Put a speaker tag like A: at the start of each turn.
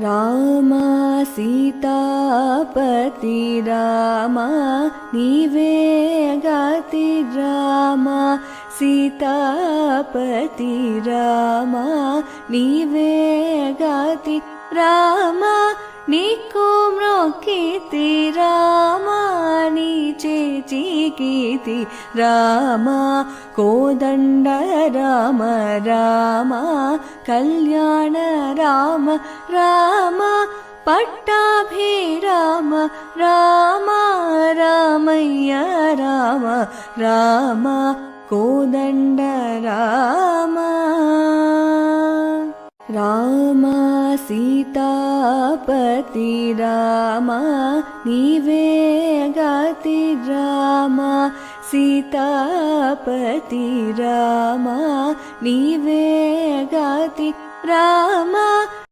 A: రామ సీతాపతి రామ నీవే గతి రామ సీతాపతి రామ నీవే గతి రామ నీకు మ్రొక్కితి రామ నీ చేచికితి రామ కోదండ రామ రామ కళ్యాణ రామ రామ పట్టాభిరామ రామ రామయ్య రామ రామ కోదండ రామ రామ సీతాపతి రామ నీవే గతి రామ సీతాపతి రామ నీవే గతి రామ